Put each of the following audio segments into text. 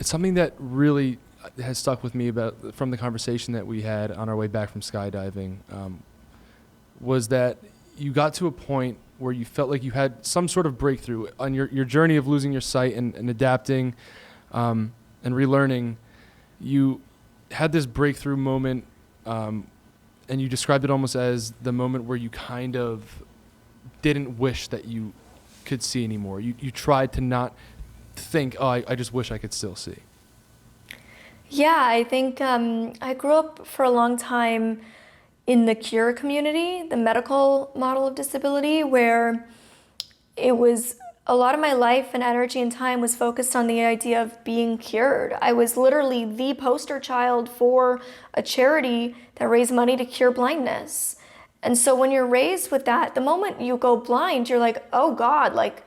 it's something that really has stuck with me about from the conversation that we had on our way back from skydiving, was that you got to a point where you felt like you had some sort of breakthrough on your journey of losing your sight and adapting and relearning. You had this breakthrough moment, and you described it almost as the moment where you kind of didn't wish that you could see anymore. You tried to not think, oh, I just wish I could still see. Yeah, I think I grew up for a long time in the cure community, the medical model of disability, where it was a lot of my life and energy and time was focused on the idea of being cured. I was literally the poster child for a charity that raised money to cure blindness. And so when you're raised with that, the moment you go blind, you're like, oh God, like,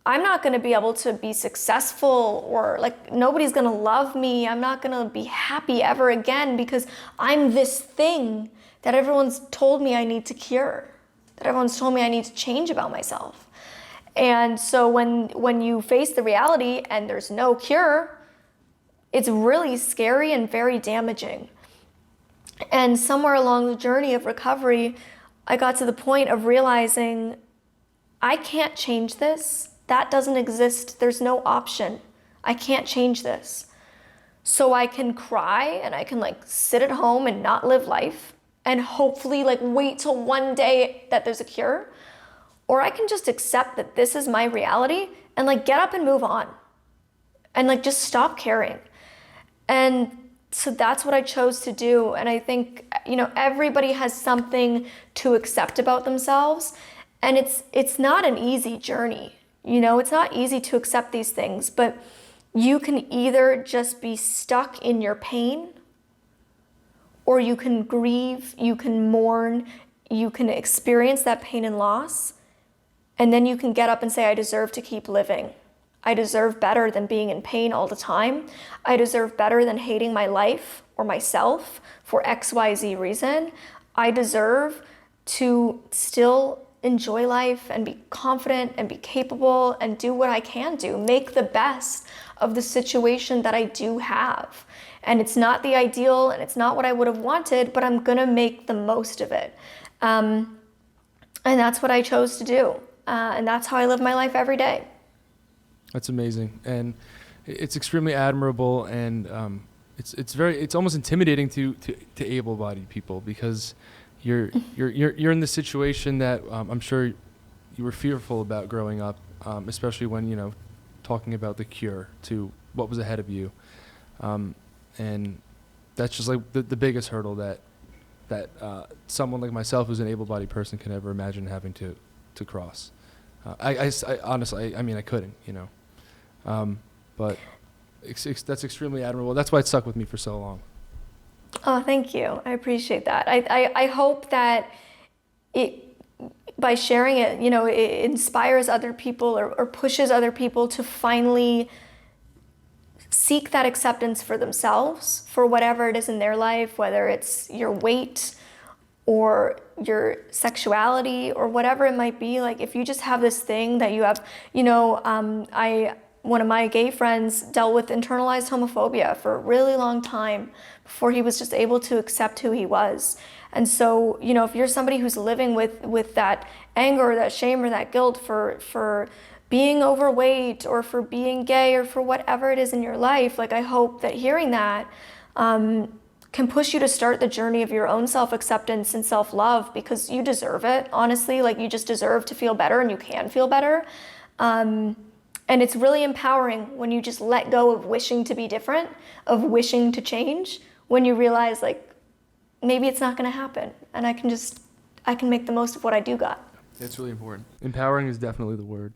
I'm not going to be able to be successful, or like nobody's going to love me. I'm not going to be happy ever again because I'm this thing that everyone's told me I need to cure, that everyone's told me I need to change about myself. And so when you face the reality and there's no cure, it's really scary and very damaging. And somewhere along the journey of recovery, I got to the point of realizing I can't change this. That doesn't exist. There's no option. I can't change this. So I can cry and I can like sit at home and not live life and hopefully like wait till one day that there's a cure. Or I can just accept that this is my reality and like get up and move on and like just stop caring. And so that's what I chose to do. And I think, you know, everybody has something to accept about themselves. And it's not an easy journey. You know, it's not easy to accept these things, but you can either just be stuck in your pain, or you can grieve, you can mourn, you can experience that pain and loss, and then you can get up and say, I deserve to keep living. I deserve better than being in pain all the time. I deserve better than hating my life or myself for XYZ reason. I deserve to still enjoy life and be confident and be capable and do what I can do, make the best of the situation that I do have. And it's not the ideal and it's not what I would have wanted, but I'm gonna make the most of it. And that's what I chose to do. And that's how I live my life every day. That's amazing. And it's extremely admirable, and it's almost intimidating to able-bodied people, because you're in the situation that I'm sure you were fearful about growing up, especially when, you know, talking about the cure to what was ahead of you, and that's just like the biggest hurdle that someone like myself, who's an able-bodied person, can ever imagine having to cross. I honestly, I mean, I couldn't, you know, but that's extremely admirable. That's why it stuck with me for so long. Oh, thank you. I appreciate that. I hope that by sharing it, you know, it inspires other people or pushes other people to finally seek that acceptance for themselves, for whatever it is in their life, whether it's your weight or your sexuality or whatever it might be. Like, if you just have this thing that you have, you know, one of my gay friends dealt with internalized homophobia for a really long time before he was just able to accept who he was. And so, you know, if you're somebody who's living with that anger or that shame or that guilt for being overweight or for being gay or for whatever it is in your life, like, I hope that hearing that can push you to start the journey of your own self-acceptance and self-love, because you deserve it, honestly. Like, you just deserve to feel better, and you can feel better. And it's really empowering when you just let go of wishing to be different, of wishing to change, when you realize, like, maybe it's not going to happen, and I can make the most of what I do got. It's really important. Empowering is definitely the word.